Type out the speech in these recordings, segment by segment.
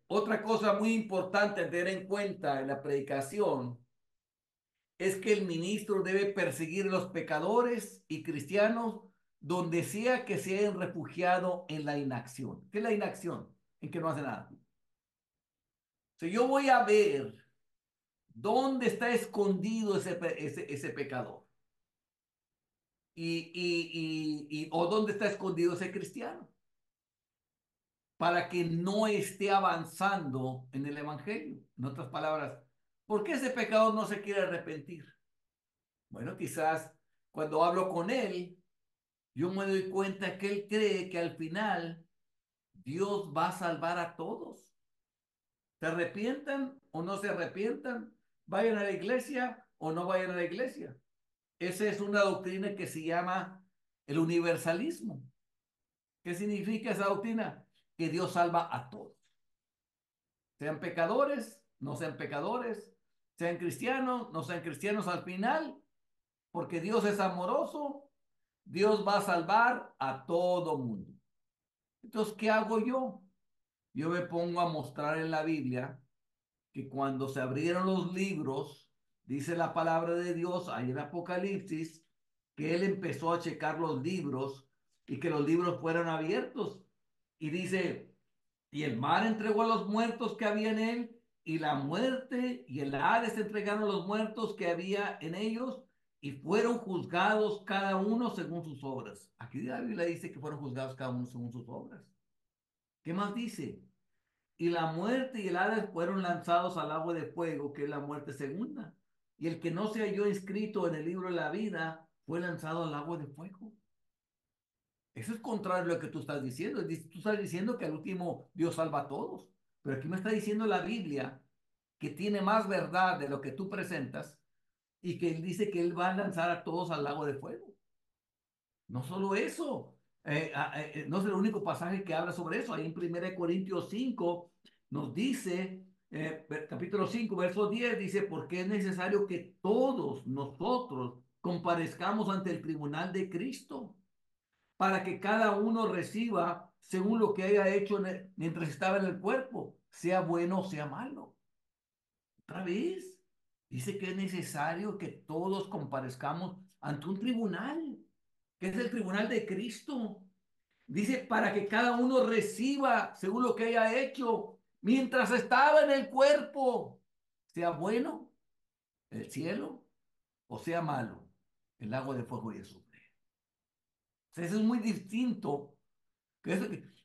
Otra cosa muy importante a tener en cuenta en la predicación es que el ministro debe perseguir a los pecadores y cristianos donde sea que se hayan refugiado en la inacción. ¿Qué es la inacción? En que no hace nada. Si yo voy a ver dónde está escondido ese pecador o dónde está escondido ese cristiano para que no esté avanzando en el evangelio. En otras palabras, ¿por qué ese pecador no se quiere arrepentir? Bueno, quizás cuando hablo con él, yo me doy cuenta que él cree que al final Dios va a salvar a todos. Se arrepientan o no se arrepientan, vayan a la iglesia o no vayan a la iglesia. Esa es una doctrina que se llama el universalismo. ¿Qué significa esa doctrina? Que Dios salva a todos. Sean pecadores, no sean pecadores, sean cristianos, no sean cristianos al final, porque Dios es amoroso, Dios va a salvar a todo mundo. Entonces, ¿qué hago yo? Yo me pongo a mostrar en la Biblia que cuando se abrieron los libros, dice la palabra de Dios ahí en Apocalipsis, que él empezó a checar los libros y que los libros fueron abiertos. Y dice, y el mar entregó a los muertos que había en él, y la muerte y el Hades entregaron a los muertos que había en ellos, y fueron juzgados cada uno según sus obras. Aquí la Biblia dice que fueron juzgados cada uno según sus obras. ¿Qué más dice? Y la muerte y el Hades fueron lanzados al agua de fuego, que es la muerte segunda. Y el que no se halló inscrito en el libro de la vida fue lanzado al agua de fuego. Eso es contrario a lo que tú estás diciendo. Tú estás diciendo que al último Dios salva a todos. Pero aquí me está diciendo la Biblia que tiene más verdad de lo que tú presentas y que él dice que él va a lanzar a todos al lago de fuego. No solo eso, no es el único pasaje que habla sobre eso. Ahí en 1 Corintios 5 nos dice, capítulo 5 verso 10 dice, porque es necesario que todos nosotros comparezcamos ante el tribunal de Cristo para que cada uno reciba según lo que haya hecho mientras estaba en el cuerpo, sea bueno o sea malo. Otra vez, dice que es necesario que todos comparezcamos ante un tribunal, que es el tribunal de Cristo. Dice, para que cada uno reciba según lo que haya hecho mientras estaba en el cuerpo, sea bueno el cielo o sea malo el lago de fuego y azufre. O sea, eso es muy distinto.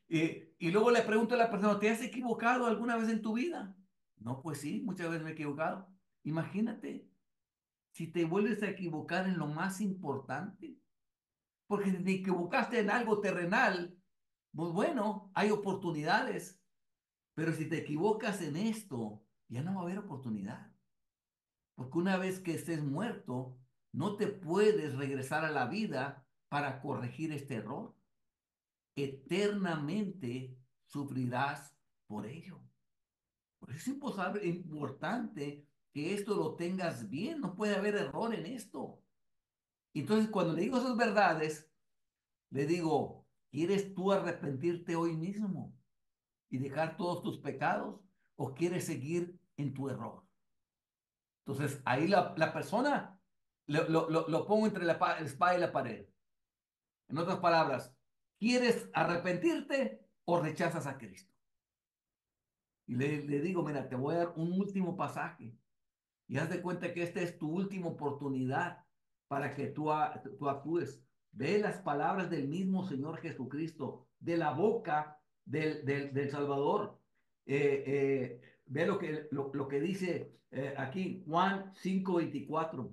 Y luego le pregunto a la persona, ¿te has equivocado alguna vez en tu vida? No, pues sí, muchas veces me he equivocado. Imagínate si te vuelves a equivocar en lo más importante, porque si te equivocaste en algo terrenal, pues bueno, hay oportunidades, pero si te equivocas en esto, ya no va a haber oportunidad, porque una vez que estés muerto, no te puedes regresar a la vida para corregir este error. Eternamente sufrirás por ello. Por eso es importante que esto lo tengas bien, no puede haber error en esto. Entonces, cuando le digo esas verdades, le digo, ¿quieres tú arrepentirte hoy mismo y dejar todos tus pecados o quieres seguir en tu error? Entonces, ahí la persona lo pongo entre la espada y la pared. En otras palabras, ¿quieres arrepentirte o rechazas a Cristo? Y le digo, mira, te voy a dar un último pasaje y haz de cuenta que esta es tu última oportunidad para que tú actúes. Ve las palabras del mismo Señor Jesucristo, de la boca del Salvador. Ve lo que dice aquí Juan 5:24.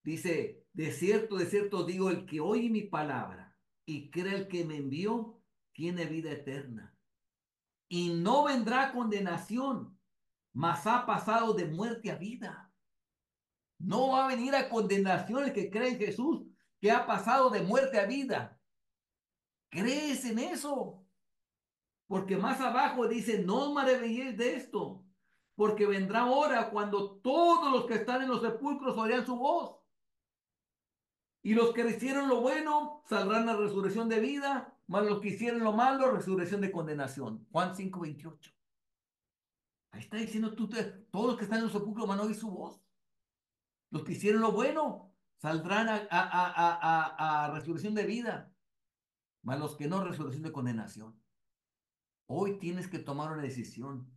Dice, de cierto digo, el que oye mi palabra y cree el que me envió, tiene vida eterna y no vendrá condenación, mas ha pasado de muerte a vida. No va a venir a condenación el que cree en Jesús, que ha pasado de muerte a vida. ¿Crees en eso? Porque más abajo dice, no os maravilléis de esto, porque vendrá hora cuando todos los que están en los sepulcros oirán su voz. Y los que hicieron lo bueno saldrán a resurrección de vida, mas los que hicieron lo malo, resurrección de condenación. Juan 5:28. Ahí está diciendo todos los que están en los sepulcros van a oír su voz. Los que hicieron lo bueno saldrán a resurrección de vida, mas los que no, resurrección de condenación. Hoy tienes que tomar una decisión.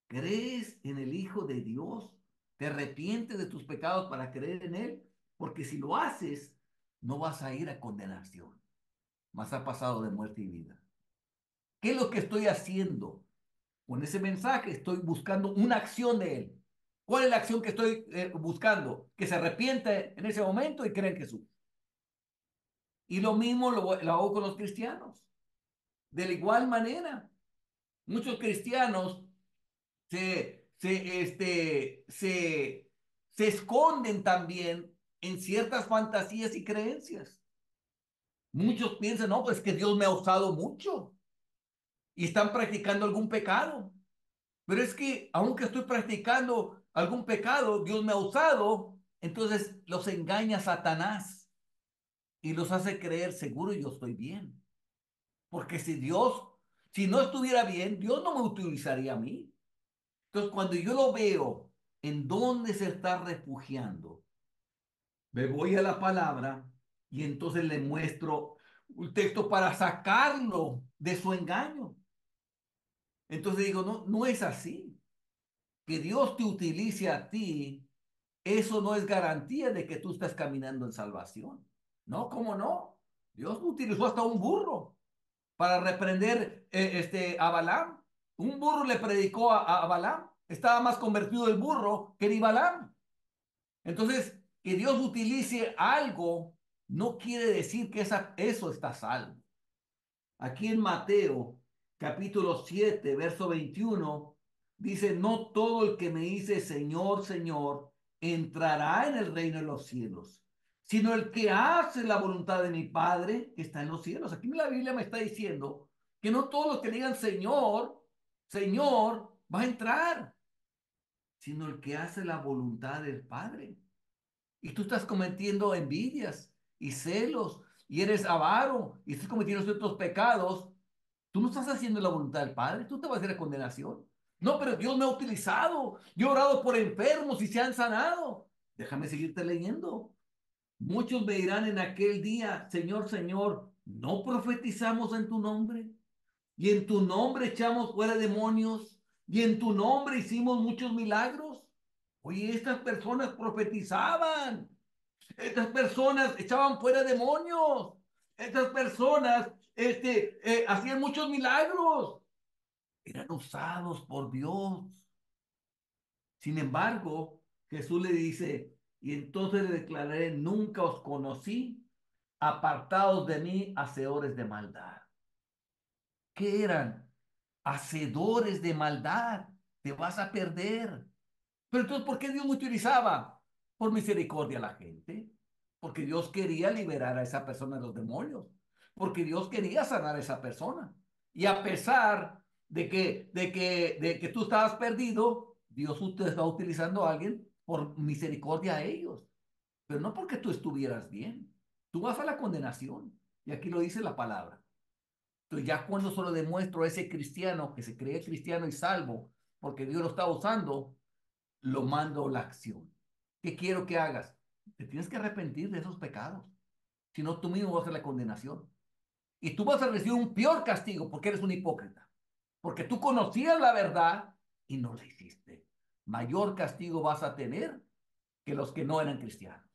¿Crees en el Hijo de Dios? ¿Te arrepientes de tus pecados para creer en Él? Porque si lo haces, no vas a ir a condenación, mas ha pasado de muerte y vida. ¿Qué es lo que estoy haciendo? Con ese mensaje estoy buscando una acción de Él. ¿Cuál es la acción que estoy buscando? Que se arrepiente en ese momento y cree en Jesús. Y lo mismo lo hago con los cristianos. De la igual manera, muchos cristianos se esconden también en ciertas fantasías y creencias. Muchos piensan, no, pues que Dios me ha usado mucho y están practicando algún pecado. Pero es que aunque estoy practicando algún pecado, Dios me ha usado, entonces los engaña Satanás y los hace creer, seguro yo estoy bien. Porque si no estuviera bien, Dios no me utilizaría a mí. Entonces, cuando yo lo veo en dónde se está refugiando, me voy a la palabra y entonces le muestro un texto para sacarlo de su engaño. Entonces digo, no, no es así. Que Dios te utilice a ti, eso no es garantía de que tú estés caminando en salvación. No, ¿cómo no? Dios utilizó hasta un burro para reprender a Balaam. Un burro le predicó a Balaam. Estaba más convertido el burro que ni Balaam. Entonces, que Dios utilice algo no quiere decir que eso está salvo. Aquí en Mateo, capítulo 7 verso 21 dice, no todo el que me dice Señor, Señor, entrará en el reino de los cielos, sino el que hace la voluntad de mi Padre que está en los cielos. Aquí en la Biblia me está diciendo que no todos los que digan Señor, Señor, va a entrar, sino el que hace la voluntad del Padre. Y tú estás cometiendo envidias y celos y eres avaro y estás cometiendo ciertos pecados. Tú no estás haciendo la voluntad del Padre, tú te vas a ir a condenación. No, pero Dios me ha utilizado. Yo he orado por enfermos y se han sanado. Déjame seguirte leyendo. Muchos me dirán en aquel día, Señor, Señor, ¿no profetizamos en tu nombre? Y en tu nombre echamos fuera demonios. Y en tu nombre hicimos muchos milagros. Oye, estas personas profetizaban. Estas personas echaban fuera demonios. Estas personas hacían muchos milagros. Eran usados por Dios. Sin embargo, Jesús le dice, y entonces le declararé, nunca os conocí, apartados de mí, hacedores de maldad. ¿Qué eran? Hacedores de maldad. Te vas a perder. Pero entonces, ¿por qué Dios me utilizaba? Por misericordia a la gente. Porque Dios quería liberar a esa persona de los demonios. Porque Dios quería sanar a esa persona. Y a pesar de que tú estabas perdido, Dios te estaba utilizando a alguien por misericordia a ellos. Pero no porque tú estuvieras bien. Tú vas a la condenación. Y aquí lo dice la palabra. Entonces ya cuando se lo demuestro a ese cristiano que se cree cristiano y salvo, porque Dios lo está usando, lo mando a la acción. ¿Qué quiero que hagas? Te tienes que arrepentir de esos pecados. Si no, tú mismo vas a la condenación. Y tú vas a recibir un peor castigo porque eres un hipócrita. Porque tú conocías la verdad y no la hiciste. Mayor castigo vas a tener que los que no eran cristianos.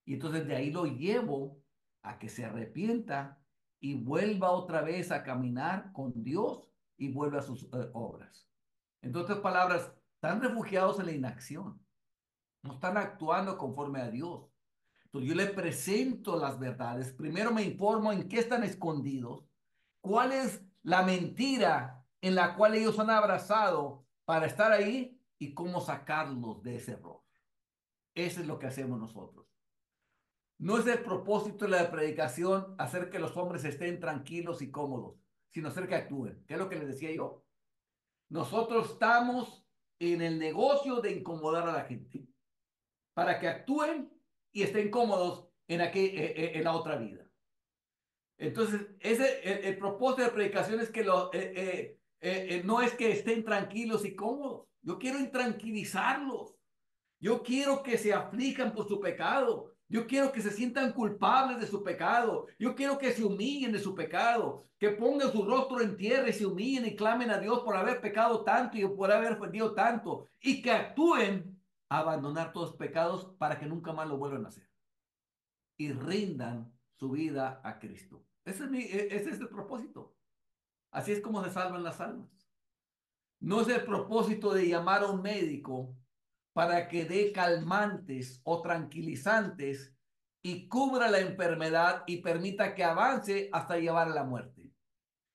Y entonces de ahí lo llevo a que se arrepienta y vuelva otra vez a caminar con Dios y vuelva a sus obras. En otras palabras, están refugiados en la inacción, no están actuando conforme a Dios. Entonces yo le presento las verdades. Primero me informo en qué están escondidos, cuál es la mentira en la cual ellos han abrazado para estar ahí y cómo sacarlos de ese error. Eso es lo que hacemos nosotros. No es el propósito de la predicación hacer que los hombres estén tranquilos y cómodos, sino hacer que actúen. ¿Qué es lo que les decía yo? Nosotros estamos en el negocio de incomodar a la gente para que actúen y estén cómodos en la otra vida. Entonces, el propósito de predicación es que no es que estén tranquilos y cómodos. Yo quiero intranquilizarlos. Yo quiero que se aflijan por su pecado. Yo quiero que se sientan culpables de su pecado. Yo quiero que se humillen de su pecado. Que pongan su rostro en tierra y se humillen y clamen a Dios por haber pecado tanto y por haber ofendido tanto. Y que actúen a abandonar todos los pecados para que nunca más lo vuelvan a hacer. Y rindan su vida a Cristo. Ese es el propósito. Así es como se salvan las almas. No es el propósito de llamar a un médico para que dé calmantes o tranquilizantes y cubra la enfermedad y permita que avance hasta llevar a la muerte,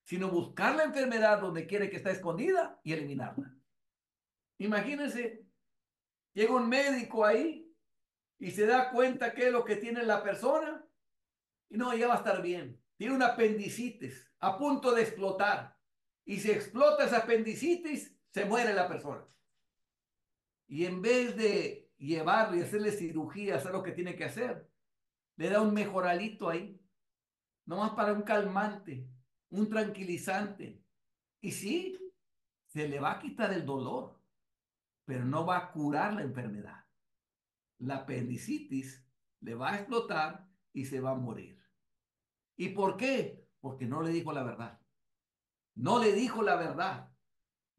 sino buscar la enfermedad donde quiere que está escondida y eliminarla. Imagínense, llega un médico ahí y se da cuenta qué es lo que tiene la persona y no, ya va a estar bien. Tiene una apendicitis a punto de explotar. Y si explota esa apendicitis, se muere la persona. Y en vez de llevarlo y hacerle cirugía, hacer lo que tiene que hacer, le da un mejoralito ahí, nomás para un calmante, un tranquilizante. Y sí, se le va a quitar el dolor, pero no va a curar la enfermedad. La apendicitis le va a explotar y se va a morir. ¿Y por qué? Porque no le dijo la verdad. No le dijo la verdad.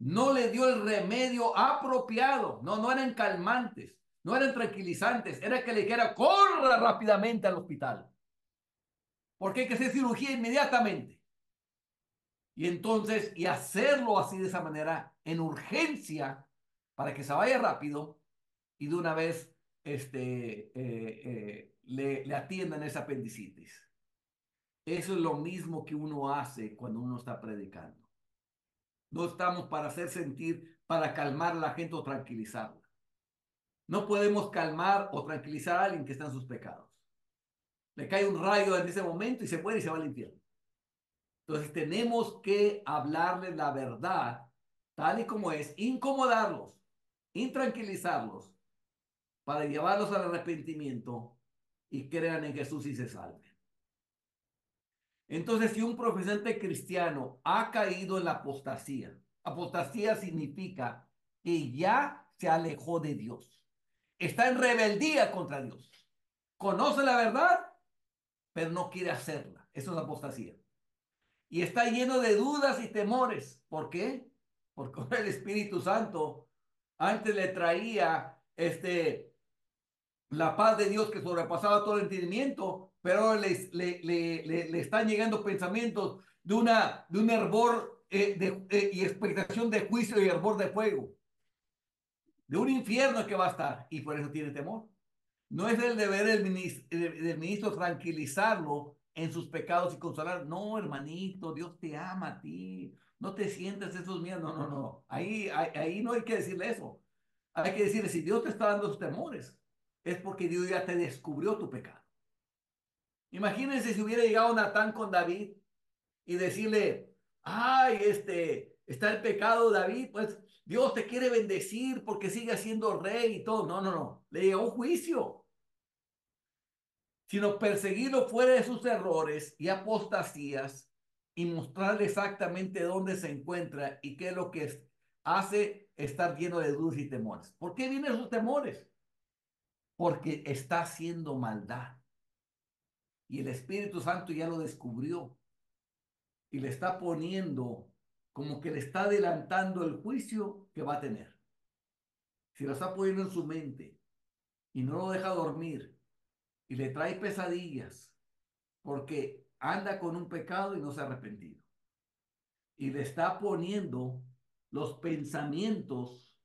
No le dio el remedio apropiado. No, no eran calmantes, no eran tranquilizantes. Era que le dijera, corra rápidamente al hospital. Porque hay que hacer cirugía inmediatamente. Y entonces, y hacerlo así de esa manera, en urgencia, para que se vaya rápido y de una vez le atiendan esa apendicitis. Eso es lo mismo que uno hace cuando uno está predicando. No estamos para hacer sentir, para calmar a la gente o tranquilizarla. No podemos calmar o tranquilizar a alguien que está en sus pecados. Le cae un rayo en ese momento y se muere y se va al infierno. Entonces tenemos que hablarles la verdad tal y como es, incomodarlos, intranquilizarlos para llevarlos al arrepentimiento y crean en Jesús y se salven. Entonces, si un profesante cristiano ha caído en la apostasía, apostasía significa que ya se alejó de Dios, está en rebeldía contra Dios, conoce la verdad, pero no quiere hacerla. Eso es apostasía. Y está lleno de dudas y temores. ¿Por qué? Porque el Espíritu Santo antes le traía la paz de Dios que sobrepasaba todo el entendimiento, pero ahora le están llegando pensamientos de un hervor y expectación de juicio y hervor de fuego, de un infierno que va a estar, y por eso tiene temor. No es el deber del ministro tranquilizarlo en sus pecados y consolar. No, hermanito, Dios te ama a ti. No te sientes esos miedos. No, no, no. Ahí no hay que decirle eso. Hay que decirle, si Dios te está dando sus temores, es porque Dios ya te descubrió tu pecado. Imagínense si hubiera llegado Natán con David y decirle, ay, está el pecado, David, pues Dios te quiere bendecir porque sigue siendo rey y todo. No, no, no. Le llegó un juicio, sino perseguirlo fuera de sus errores y apostasías y mostrarle exactamente dónde se encuentra y qué es lo que hace estar lleno de dudas y temores. ¿Por qué vienen sus temores? Porque está haciendo maldad y el Espíritu Santo ya lo descubrió y le está poniendo como que le está adelantando el juicio que va a tener. Si lo está poniendo en su mente y no lo deja dormir y le trae pesadillas porque anda con un pecado y no se ha arrepentido. Y le está poniendo los pensamientos,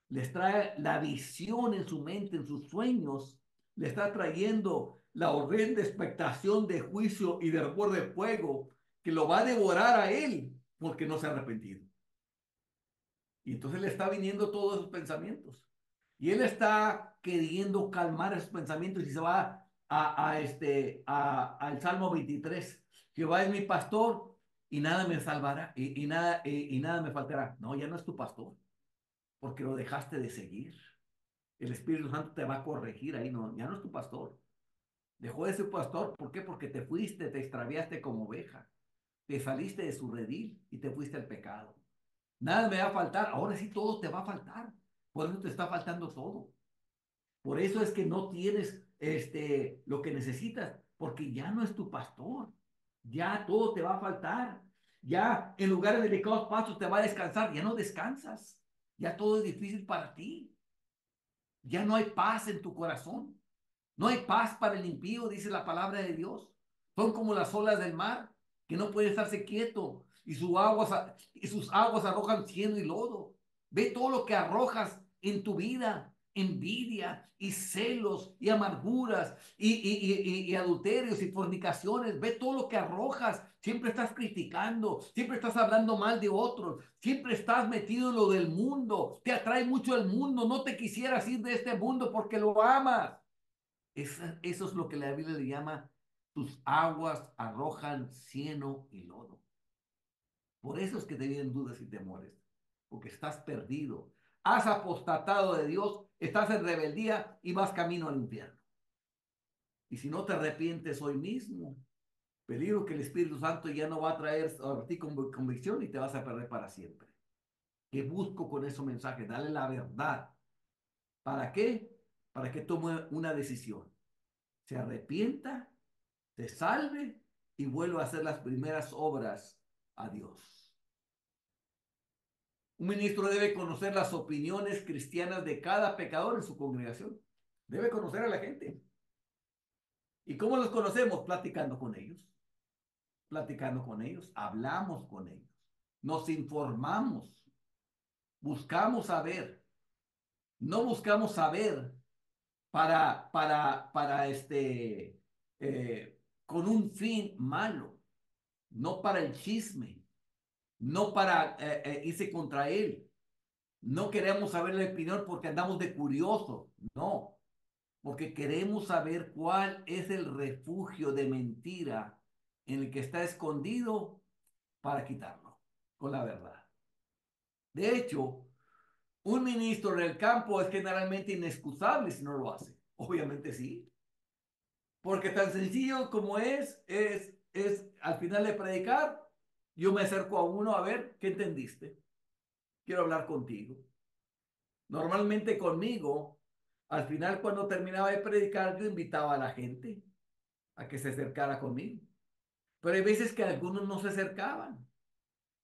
les trae la visión en su mente, en sus sueños, le está trayendo la horrenda expectación de juicio y de hervor de fuego que lo va a devorar a él porque no se ha arrepentido. Y entonces le está viniendo todos esos pensamientos. Y él está queriendo calmar esos pensamientos y se va al Salmo 23. Jehová es mi pastor y nada me salvará y nada me faltará. No, ya no es tu pastor porque lo dejaste de seguir. El Espíritu Santo te va a corregir ahí, no, ya no es tu pastor. Dejó de ser pastor. ¿Por qué? Porque te fuiste, te extraviaste como oveja. Te saliste de su redil y te fuiste al pecado. Nada me va a faltar. Ahora sí todo te va a faltar. Por eso te está faltando todo. Por eso es que no tienes lo que necesitas, porque ya no es tu pastor. Ya todo te va a faltar. Ya en lugares de delicados pastos te va a descansar. Ya no descansas. Ya todo es difícil para ti. Ya no hay paz en tu corazón. No hay paz para el impío, dice la palabra de Dios. Son como las olas del mar, que no puede estarse quieto y sus aguas arrojan cieno y lodo. Ve todo lo que arrojas en tu vida, envidia y celos y amarguras y adulterios y fornicaciones. Ve todo lo que arrojas. Siempre estás criticando, siempre estás hablando mal de otros, siempre estás metido en lo del mundo. Te atrae mucho el mundo, no te quisieras ir de este mundo porque lo amas. Eso es lo que la Biblia le llama, tus aguas arrojan cieno y lodo. Por eso es que te vienen dudas y temores, porque estás perdido. Has apostatado de Dios, estás en rebeldía y vas camino al infierno. Y si no te arrepientes hoy mismo, peligro que el Espíritu Santo ya no va a traer a ti convicción y te vas a perder para siempre. ¿Qué busco con esos mensajes? Dale la verdad. ¿Para qué? Para que tome una decisión. Se arrepienta, te salve y vuelva a hacer las primeras obras a Dios. Un ministro debe conocer las opiniones cristianas de cada pecador en su congregación. Debe conocer a la gente. ¿Y cómo los conocemos? Platicando con ellos, hablamos con ellos, nos informamos, buscamos saber. No buscamos saber con un fin malo, no para el chisme, no para irse contra él. No queremos saber la opinión porque andamos de curioso, no, porque queremos saber cuál es el refugio de mentira en el que está escondido para quitarlo con la verdad. De hecho, un ministro del campo es generalmente inexcusable si no lo hace. Obviamente sí, porque tan sencillo como es al final de predicar, yo me acerco a uno a ver qué entendiste. Quiero hablar contigo. Normalmente conmigo, al final cuando terminaba de predicar, yo invitaba a la gente a que se acercara conmigo. Pero hay veces que algunos no se acercaban,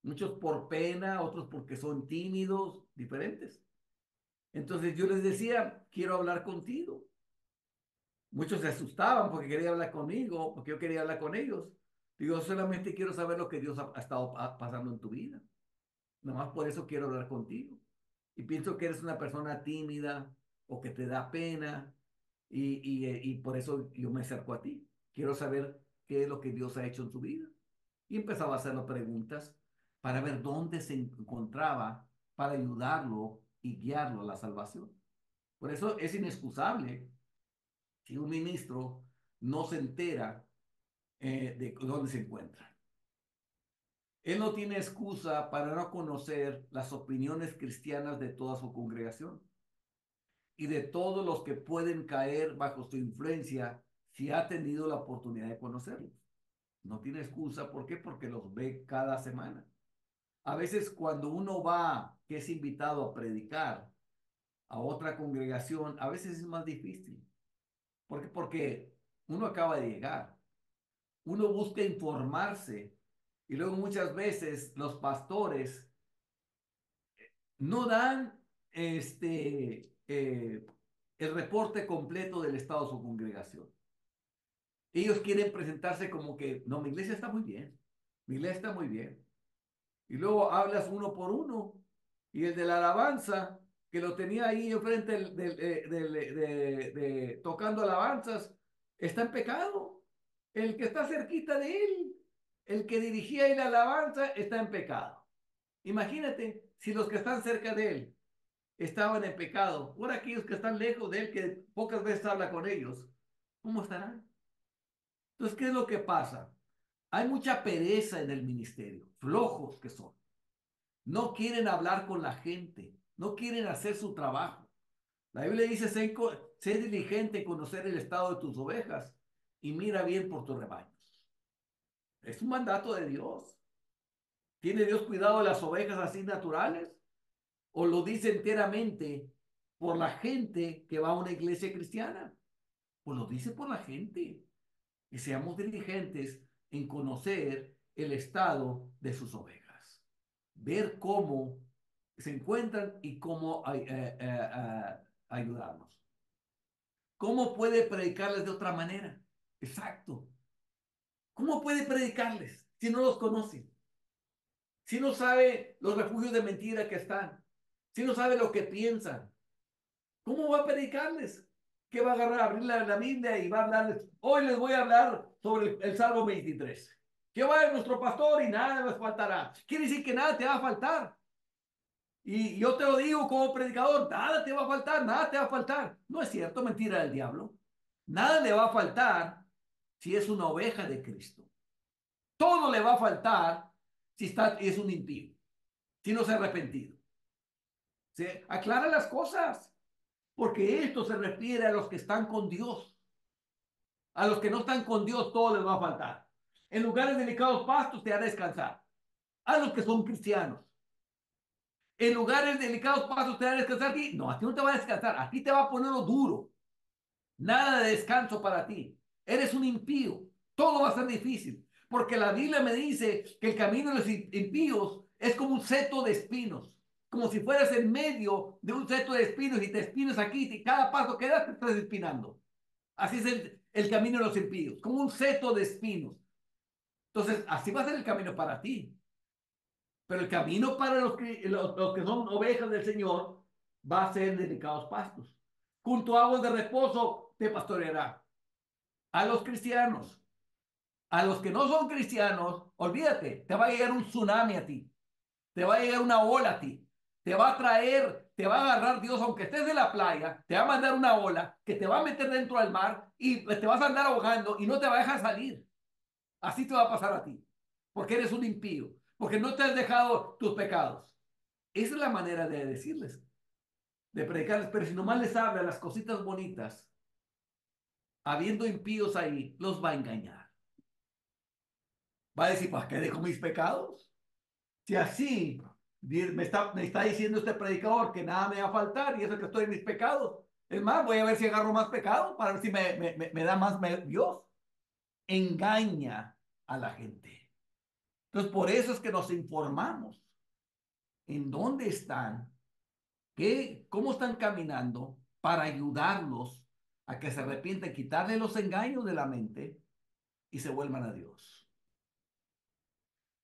muchos por pena, otros porque son tímidos, diferentes. Entonces yo les decía, quiero hablar contigo. Muchos se asustaban porque quería hablar conmigo, porque yo quería hablar con ellos. Digo, solamente quiero saber lo que Dios ha estado pasando en tu vida. Nomás por eso quiero hablar contigo. Y pienso que eres una persona tímida o que te da pena y por eso yo me acerco a ti. Quiero saber qué es lo que Dios ha hecho en su vida. Y empezaba a hacerle preguntas para ver dónde se encontraba para ayudarlo y guiarlo a la salvación. Por eso es inexcusable si un ministro no se entera de dónde se encuentra. Él no tiene excusa para no conocer las opiniones cristianas de toda su congregación y de todos los que pueden caer bajo su influencia si ha tenido la oportunidad de conocerlos. No tiene excusa, ¿por qué? Porque los ve cada semana. A veces cuando uno va, que es invitado a predicar a otra congregación, a veces es más difícil. ¿Por qué? Porque uno acaba de llegar, uno busca informarse y luego muchas veces los pastores no dan el reporte completo del estado de su congregación. Ellos quieren presentarse como que, no, mi iglesia está muy bien, mi iglesia está muy bien. Y luego hablas uno por uno y el de la alabanza, que lo tenía ahí enfrente tocando alabanzas, está en pecado. El que está cerquita de él, el que dirigía ahí la alabanza, está en pecado. Imagínate si los que están cerca de él estaban en pecado, por aquellos que están lejos de él, que pocas veces habla con ellos, ¿cómo estarán? Entonces, ¿qué es lo que pasa? Hay mucha pereza en el ministerio, flojos que son. No quieren hablar con la gente, no quieren hacer su trabajo. La Biblia dice, sé diligente en conocer el estado de tus ovejas y mira bien por tus rebaños. Es un mandato de Dios. ¿Tiene Dios cuidado de las ovejas así naturales? ¿O lo dice enteramente por la gente que va a una iglesia cristiana? Pues lo dice por la gente. Y seamos diligentes en conocer el estado de sus ovejas. Ver cómo se encuentran y cómo ayudarlos. ¿Cómo puede predicarles de otra manera? Exacto. ¿Cómo puede predicarles si no los conoce? Si no sabe los refugios de mentira que están, si no sabe lo que piensan, ¿cómo va a predicarles? ¿Qué va a agarrar, abrir la Biblia y va a hablarles? Hoy les voy a hablar sobre el Salmo 23. Jehová es nuestro pastor y nada les faltará. Quiere decir que nada te va a faltar. Y yo te lo digo como predicador, nada te va a faltar, nada te va a faltar. No es cierto, mentira del diablo. Nada le va a faltar si es una oveja de Cristo. Todo le va a faltar si es un impío, si no se ha arrepentido. ¿Se aclara las cosas? Porque esto se refiere a los que están con Dios. A los que no están con Dios, todo les va a faltar. En lugares delicados pastos te hará descansar. A los que son cristianos. En lugares delicados pastos te hará descansar a ti. No, a ti no te va a descansar. A ti te va a poner lo duro. Nada de descanso para ti. Eres un impío. Todo va a ser difícil. Porque la Biblia me dice que el camino de los impíos es como un seto de espinos. Como si fueras en medio de un seto de espinos y te espinas aquí y cada paso que das te estás espinando. Así es el camino de los impíos, como un seto de espinos. Entonces, así va a ser el camino para ti. Pero el camino para los que son ovejas del Señor va a ser delicados pastos. Junto a aguas de reposo te pastoreará. A los cristianos, a los que no son cristianos, olvídate, te va a llegar un tsunami a ti. Te va a llegar una ola a ti. Te va a traer, te va a agarrar Dios, aunque estés en la playa, te va a mandar una ola que te va a meter dentro del mar y te vas a andar ahogando y no te va a dejar salir. Así te va a pasar a ti, porque eres un impío, porque no te has dejado tus pecados. Esa es la manera de decirles, de predicarles, pero si nomás les habla las cositas bonitas, habiendo impíos ahí, los va a engañar. Va a decir, ¿para qué dejo mis pecados? Si así me está diciendo este predicador que nada me va a faltar y eso que estoy en mis pecados. Es más, voy a ver si agarro más pecados para ver si me da más Dios. Engaña a la gente. Entonces, por eso es que nos informamos en dónde están, cómo están caminando para ayudarlos a que se arrepienten, quitarle los engaños de la mente y se vuelvan a Dios.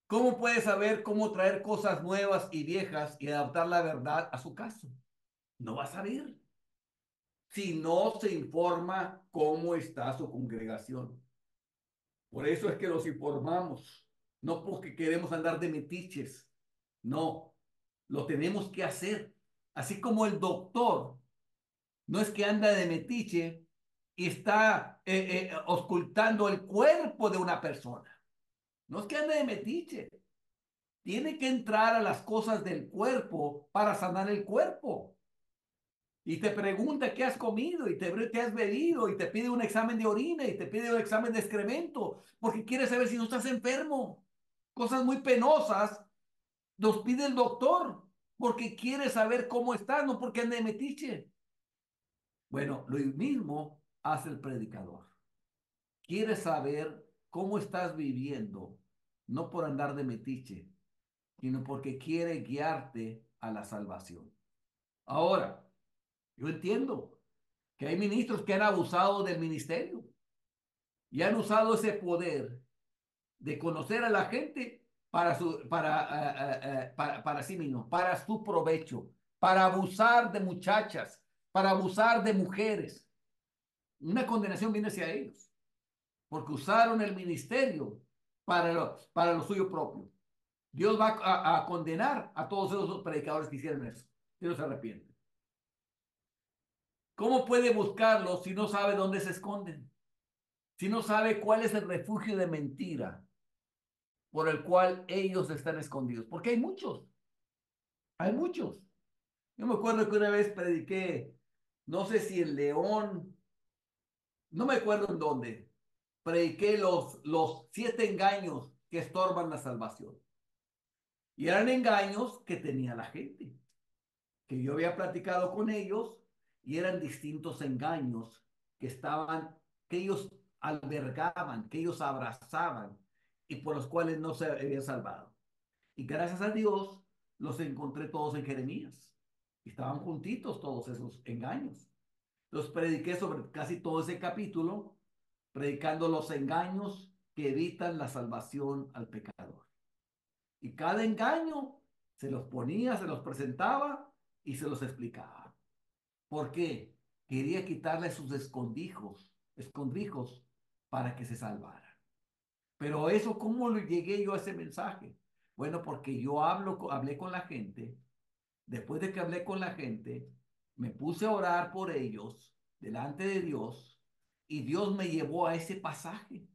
¿Cómo puede saber cómo traer cosas nuevas y viejas y adaptar la verdad a su caso? No va a saber si no se informa cómo está su congregación. Por eso es que los informamos, no porque queremos andar de metiches, no, lo tenemos que hacer. Así como el doctor no es que anda de metiche y está ocultando el cuerpo de una persona, no es que anda de metiche, tiene que entrar a las cosas del cuerpo para sanar el cuerpo. Y te pregunta qué has comido y qué has bebido y te pide un examen de orina y te pide un examen de excremento porque quiere saber si no estás enfermo. Cosas muy penosas nos pide el doctor porque quiere saber cómo estás, no porque ande de metiche. Bueno, lo mismo hace el predicador. Quiere saber cómo estás viviendo, no por andar de metiche, sino porque quiere guiarte a la salvación. Ahora, yo entiendo que hay ministros que han abusado del ministerio y han usado ese poder de conocer a la gente para sí mismos, para su provecho, para abusar de muchachas, para abusar de mujeres. Una condenación viene hacia ellos, porque usaron el ministerio para lo suyo propio. Dios va a condenar a todos esos predicadores que hicieron eso. Dios se arrepiente. ¿Cómo puede buscarlos si no sabe dónde se esconden? Si no sabe cuál es el refugio de mentira por el cual ellos están escondidos. Porque hay muchos, hay muchos. Yo me acuerdo que una vez prediqué, no sé si en León, no me acuerdo en dónde, prediqué los 7 engaños que estorban la salvación. Y eran engaños que tenía la gente, que yo había platicado con ellos, y eran distintos engaños que estaban, que ellos albergaban, que ellos abrazaban y por los cuales no se habían salvado. Y gracias a Dios los encontré todos en Jeremías. Estaban juntitos todos esos engaños. Los prediqué sobre casi todo ese capítulo, predicando los engaños que evitan la salvación al pecador. Y cada engaño se los ponía, se los presentaba y se los explicaba. ¿Por qué? Quería quitarle sus escondrijos para que se salvara. Pero eso, ¿cómo le llegué yo a ese mensaje? Bueno, porque yo hablé con la gente. Después de que hablé con la gente, me puse a orar por ellos delante de Dios y Dios me llevó a ese pasaje.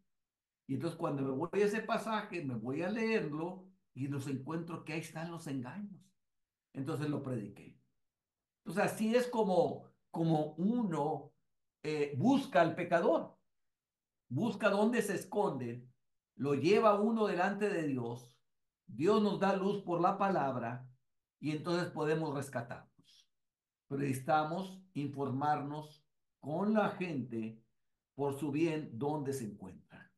Y entonces cuando me voy a ese pasaje, me voy a leerlo y los encuentro que ahí están los engaños. Entonces lo prediqué. Entonces así es como uno busca al pecador, busca dónde se esconde, lo lleva uno delante de Dios, Dios nos da luz por la palabra y entonces podemos rescatarnos. Pero necesitamos informarnos con la gente por su bien dónde se encuentran.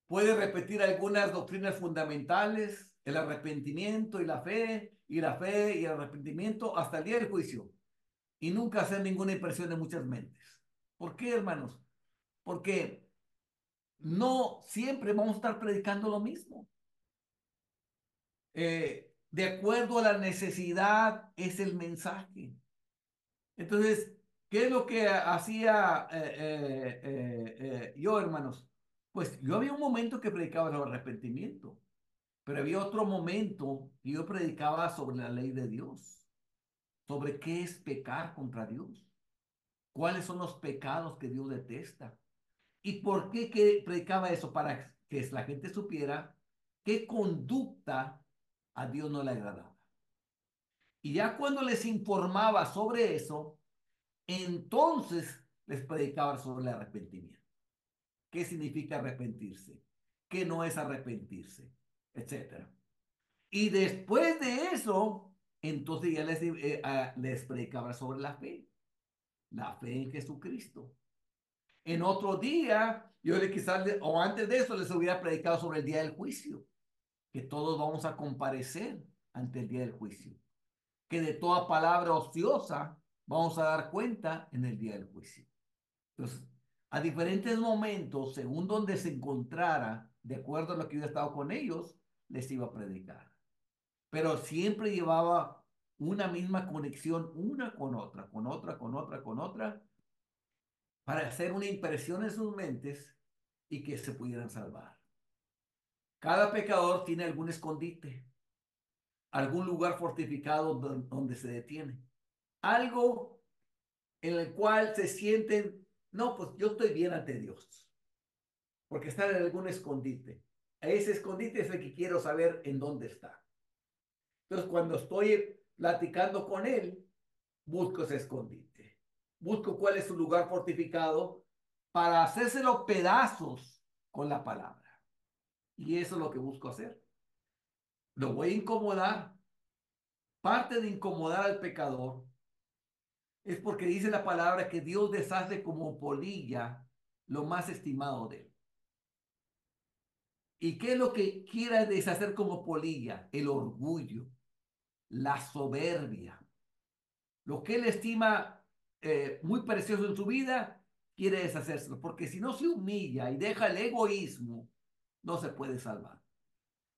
Puede repetir algunas doctrinas fundamentales, el arrepentimiento y la fe y el arrepentimiento hasta el día del juicio, y nunca hacer ninguna impresión de muchas mentes. ¿Por qué, hermanos? Porque no siempre vamos a estar predicando lo mismo. De acuerdo a la necesidad es el mensaje. Entonces, ¿qué es lo que hacía yo, hermanos? Pues yo había un momento que predicaba el arrepentimiento. Pero había otro momento que yo predicaba sobre la ley de Dios, sobre qué es pecar contra Dios, cuáles son los pecados que Dios detesta. ¿Y por qué que predicaba eso? Para que la gente supiera qué conducta a Dios no le agradaba. Y ya cuando les informaba sobre eso, entonces les predicaba sobre el arrepentimiento. ¿Qué significa arrepentirse? ¿Qué no es arrepentirse? Etcétera. Y después de eso, entonces ya les predicaba sobre la fe en Jesucristo. En otro día, yo le quizás, o antes de eso, les hubiera predicado sobre el día del juicio, que todos vamos a comparecer ante el día del juicio, que de toda palabra ociosa vamos a dar cuenta en el día del juicio. Entonces, a diferentes momentos, según donde se encontrara, de acuerdo a lo que yo he estado con ellos, les iba a predicar. Pero siempre llevaba una misma conexión, una con otra, con otra, con otra, con otra, para hacer una impresión en sus mentes y que se pudieran salvar. Cada pecador tiene algún escondite, algún lugar fortificado donde se detiene, algo en el cual se sienten, no, pues yo estoy bien ante Dios, porque están en algún escondite. Ese escondite es el que quiero saber en dónde está. Entonces, cuando estoy platicando con él, busco ese escondite. Busco cuál es su lugar fortificado para hacérselo pedazos con la palabra. Y eso es lo que busco hacer. Lo voy a incomodar. Parte de incomodar al pecador es porque dice la palabra que Dios deshace como polilla lo más estimado de él. ¿Y qué es lo que quiere deshacer como polilla? El orgullo, la soberbia. Lo que él estima muy precioso en su vida, quiere deshacérselo, porque si no se humilla y deja el egoísmo, no se puede salvar.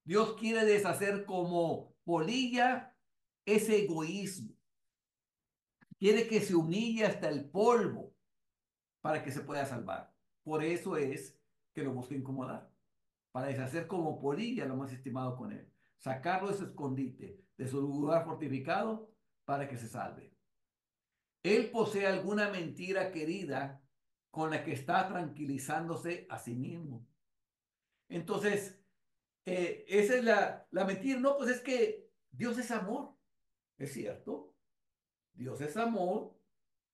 Dios quiere deshacer como polilla ese egoísmo. Quiere que se humille hasta el polvo para que se pueda salvar. Por eso es que lo busca incomodar, para deshacer como polilla lo más estimado con él. Sacarlo de su escondite, de su lugar fortificado, para que se salve. Él posee alguna mentira querida con la que está tranquilizándose a sí mismo. Entonces, esa es la mentira. No, pues es que Dios es amor. Es cierto. Dios es amor,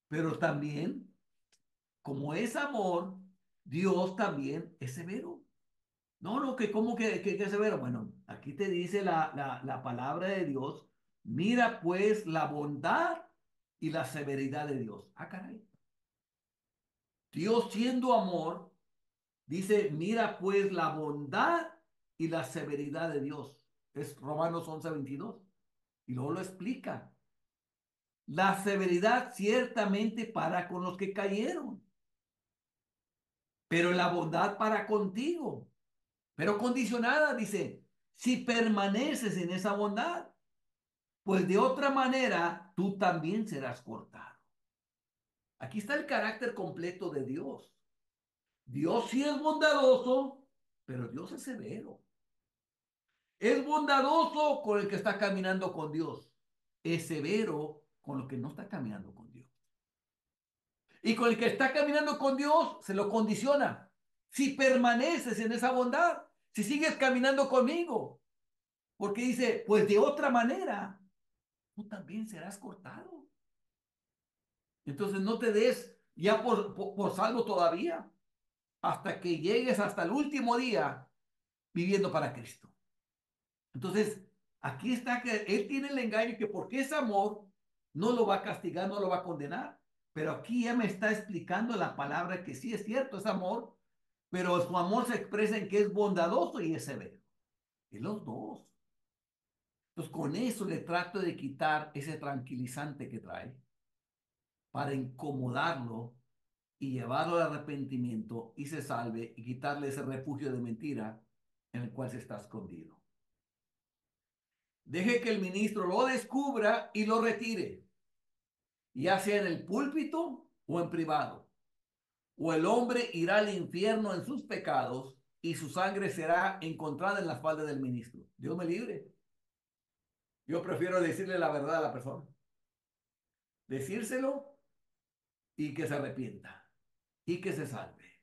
pero también como es amor, Dios también es severo. No, no, que cómo que es severo. Bueno, aquí te dice la palabra de Dios. Mira pues la bondad y la severidad de Dios. Ah, caray. Dios siendo amor, dice, mira pues la bondad y la severidad de Dios. Es Romanos 11:22. Y luego lo explica. La severidad ciertamente para con los que cayeron, pero la bondad para contigo. Pero condicionada, dice, si permaneces en esa bondad, pues de otra manera tú también serás cortado. Aquí está el carácter completo de Dios. Dios sí es bondadoso, pero Dios es severo. Es bondadoso con el que está caminando con Dios. Es severo con el que no está caminando con Dios. Y con el que está caminando con Dios se lo condiciona. Si permaneces en esa bondad, si sigues caminando conmigo, porque dice, pues de otra manera, tú también serás cortado. Entonces no te des ya por salvo todavía, hasta que llegues hasta el último día viviendo para Cristo. Entonces, aquí está que Él tiene el engaño que porque es amor, no lo va a castigar, no lo va a condenar. Pero aquí ya me está explicando la palabra que sí es cierto, es amor, pero su amor se expresa en que es bondadoso y es severo. Es los dos. Entonces, con eso le trato de quitar ese tranquilizante que trae para incomodarlo y llevarlo al arrepentimiento y se salve y quitarle ese refugio de mentira en el cual se está escondido. Deje que el ministro lo descubra y lo retire, ya sea en el púlpito o en privado. O el hombre irá al infierno en sus pecados y su sangre será encontrada en la falda del ministro. Dios me libre. Yo prefiero decirle la verdad a la persona, decírselo y que se arrepienta y que se salve.